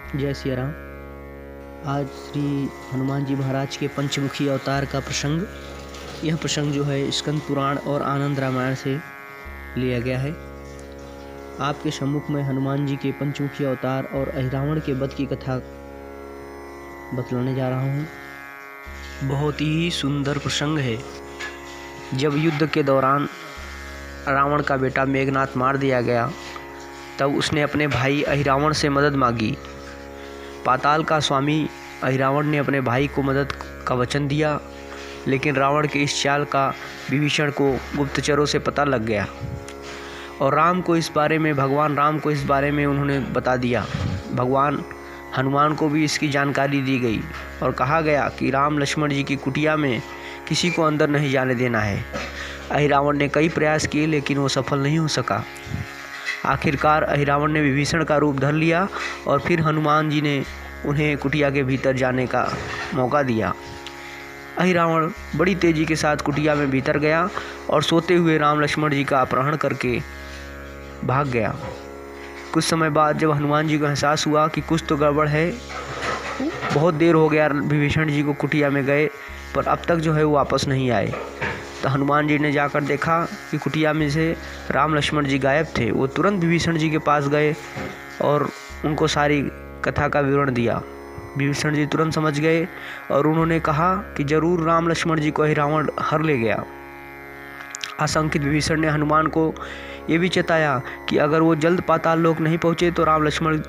जय सिया राम। आज श्री हनुमान जी महाराज के पंचमुखी अवतार का प्रसंग, यह प्रसंग जो है स्कंद पुराण और आनंद रामायण से लिया गया है। आपके सम्मुख में हनुमान जी के पंचमुखी अवतार और अहिरावण के वध की कथा बतलाने जा रहा हूँ। बहुत ही सुंदर प्रसंग है। जब युद्ध के दौरान रावण का बेटा मेघनाथ मार दिया गया, तब उसने अपने भाई अहिरावण से मदद मांगी। पाताल का स्वामी अहिरावण ने अपने भाई को मदद का वचन दिया, लेकिन रावण के इस चाल का विभीषण को गुप्तचरों से पता लग गया और भगवान राम को इस बारे में उन्होंने बता दिया। भगवान हनुमान को भी इसकी जानकारी दी गई और कहा गया कि राम लक्ष्मण जी की कुटिया में किसी को अंदर नहीं जाने देना है। अहिरावण ने कई प्रयास किए, लेकिन वो सफल नहीं हो सका। आखिरकार अहिरावण ने विभीषण का रूप धर लिया और फिर हनुमान जी ने उन्हें कुटिया के भीतर जाने का मौका दिया। अहिरावण बड़ी तेजी के साथ कुटिया में भीतर गया और सोते हुए राम लक्ष्मण जी का अपहरण करके भाग गया। कुछ समय बाद जब हनुमान जी को एहसास हुआ कि कुछ तो गड़बड़ है, बहुत देर हो गया विभीषण जी को कुटिया में गए, पर अब तक जो है वो वापस नहीं आए। तो हनुमान जी ने जाकर देखा कि कुटिया में से राम लक्ष्मण जी गायब थे। वो तुरंत विभीषण जी के पास गए और उनको सारी कथा का विवरण दिया। विभीषण जी तुरंत समझ गए और उन्होंने कहा कि जरूर राम लक्ष्मण जी को अहिरावण हर ले गया। आशंकित विभीषण ने हनुमान को ये भी चेताया कि अगर वो जल्द पाताल लोक नहीं पहुँचे तो राम लक्ष्मण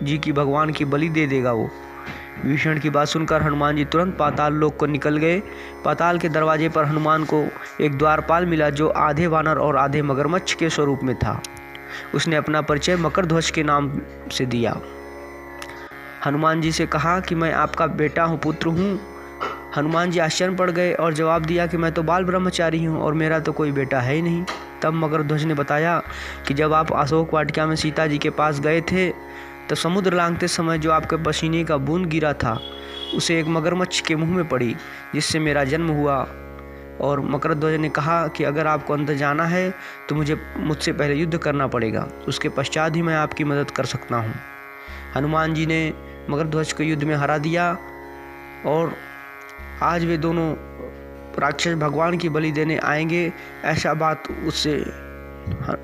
जी की भगवान की बलि दे देगा वो। विभीषण की बात सुनकर हनुमान जी तुरंत पाताल लोक को निकल गए। पाताल के दरवाजे पर हनुमान को एक द्वारपाल मिला, जो आधे वानर और आधे मगरमच्छ के स्वरूप में था। उसने अपना परिचय मकरध्वज के नाम से दिया। हनुमान जी से कहा कि मैं आपका बेटा हूँ, पुत्र हूँ। हनुमान जी आश्चर्य पड़ गए और जवाब दिया कि मैं तो बाल ब्रह्मचारी हूँ और मेरा तो कोई बेटा है ही नहीं। तब मकरध्वज ने बताया कि जब आप अशोक वाटिका में सीता जी के पास गए थे, तो समुद्र लांघते समय जो आपके पसीने का बूंद गिरा था, उसे एक मगरमच्छ के मुंह में पड़ी, जिससे मेरा जन्म हुआ। और मकरध्वज ने कहा कि अगर आपको अंदर जाना है तो मुझसे पहले युद्ध करना पड़ेगा, उसके पश्चात ही मैं आपकी मदद कर सकता हूँ। हनुमान जी ने मकरध्वज को युद्ध में हरा दिया और आज वे दोनों राक्षस भगवान की बलि देने आएंगे, ऐसा बात उससे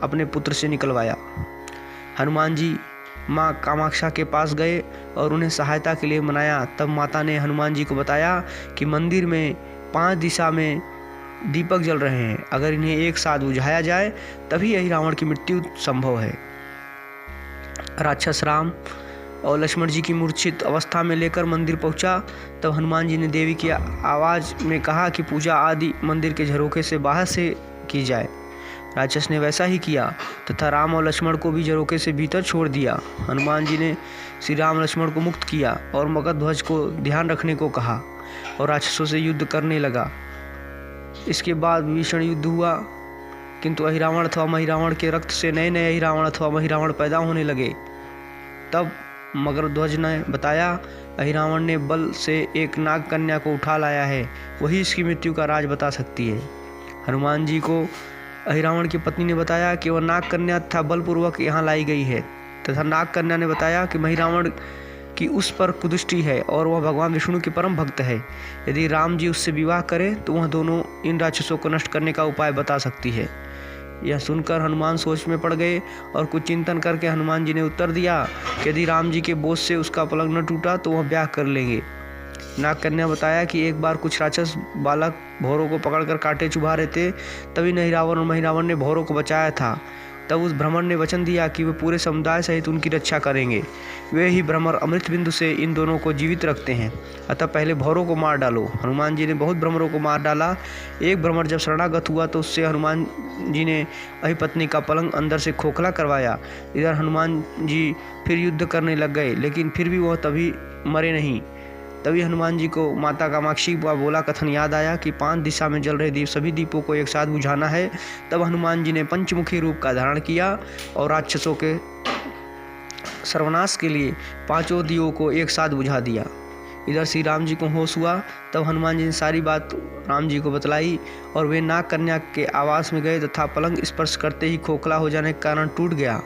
अपने पुत्र से निकलवाया। हनुमान जी माँ कामाक्षा के पास गए और उन्हें सहायता के लिए मनाया। तब माता ने हनुमान जी को बताया कि मंदिर में 5 दिशा में दीपक जल रहे हैं, अगर इन्हें एक साथ बुझाया जाए तभी अहिरावण की मृत्यु संभव है। राक्षस राम और लक्ष्मण जी की मूर्छित अवस्था में लेकर मंदिर पहुंचा। तब हनुमान जी ने देवी की आवाज़ में कहा कि पूजा आदि मंदिर के झरोखे से बाहर से की जाए। राक्षस ने वैसा ही किया तथा राम और लक्ष्मण को भी झरोखे से भीतर छोड़ दिया। हनुमान जी ने श्री राम लक्ष्मण को मुक्त किया और मकरध्वज को ध्यान रखने को कहा और राक्षसों से युद्ध करने लगा। इसके बाद भीषण युद्ध हुआ, किंतु अहिरावण अथवा महिरावण के रक्त से नए नए अहिरावण अथवा महिरावण पैदा होने लगे। तब मकरध्वज ने बताया, अहिरावण ने बल से एक नाग कन्या को उठा लाया है, वही इसकी मृत्यु का राज बता सकती है। हनुमान जी को अहिरावण की पत्नी ने बताया कि वह नाग कन्या तथा बलपूर्वक यहाँ लाई गई है, तथा नाग कन्या ने बताया कि महिरावण की उस पर कुदृष्टि है और वह भगवान विष्णु की परम भक्त है। यदि राम जी उससे विवाह करें तो वह दोनों इन राक्षसों को नष्ट करने का उपाय बता सकती है। यह सुनकर हनुमान सोच में पड़ गए और कुछ चिंतन करके हनुमान जी ने उत्तर दिया कि यदि राम जी के बोझ से उसका पलंग न टूटा तो वह ब्याह कर लेंगे। नाग कन्या बताया कि एक बार कुछ राक्षस बालक भौरों को पकड़कर कांटे चुभा रहे थे, तभी अहिरावण और महिरावण ने भौरों को बचाया था। तब उस भ्रमर ने वचन दिया कि वे पूरे समुदाय सहित उनकी रक्षा करेंगे। वे ही भ्रमर अमृत बिंदु से इन दोनों को जीवित रखते हैं, अतः पहले भौरों को मार डालो। हनुमान जी ने बहुत भ्रमरों को मार डाला। एक भ्रमर जब शरणागत हुआ तो उससे हनुमान जी ने अहिपत्नी का पलंग अंदर से खोखला करवाया। इधर हनुमान जी फिर युद्ध करने लग गए, लेकिन फिर भी वह तभी मरे नहीं। तभी हनुमान जी को माता कामाक्षी का बोला कथन याद आया कि 5 दिशा में जल रहे दीप सभी दीपों को एक साथ बुझाना है। तब हनुमान जी ने पंचमुखी रूप का धारण किया और राक्षसों के सर्वनाश के लिए 5 दियों को एक साथ बुझा दिया। इधर श्री राम जी को होश हुआ। तब हनुमान जी ने सारी बात राम जी को बतलाई और वे नाग कन्या के आवास में गए तथा पलंग स्पर्श करते ही खोखला हो जाने के कारण टूट गया।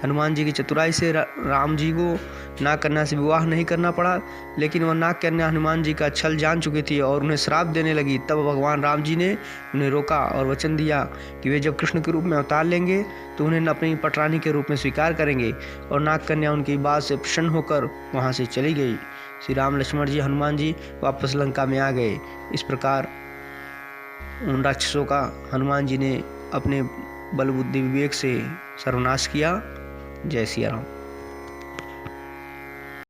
हनुमान जी की चतुराई से राम जी को नाग कन्या से विवाह नहीं करना पड़ा, लेकिन वह नाग कन्या हनुमान जी का छल जान चुकी थी और उन्हें श्राप देने लगी। तब भगवान राम जी ने उन्हें रोका और वचन दिया कि वे जब कृष्ण के रूप में अवतार लेंगे तो उन्हें अपनी पटरानी के रूप में स्वीकार करेंगे। और नाग कन्या उनकी बात से प्रसन्न होकर वहाँ से चली गई। श्री राम, लक्ष्मण जी, हनुमान जी वापस लंका में आ गए। इस प्रकार उन राक्षसों का हनुमान जी ने अपने बल बुद्धि विवेक से सर्वनाश किया। जय सिया राम।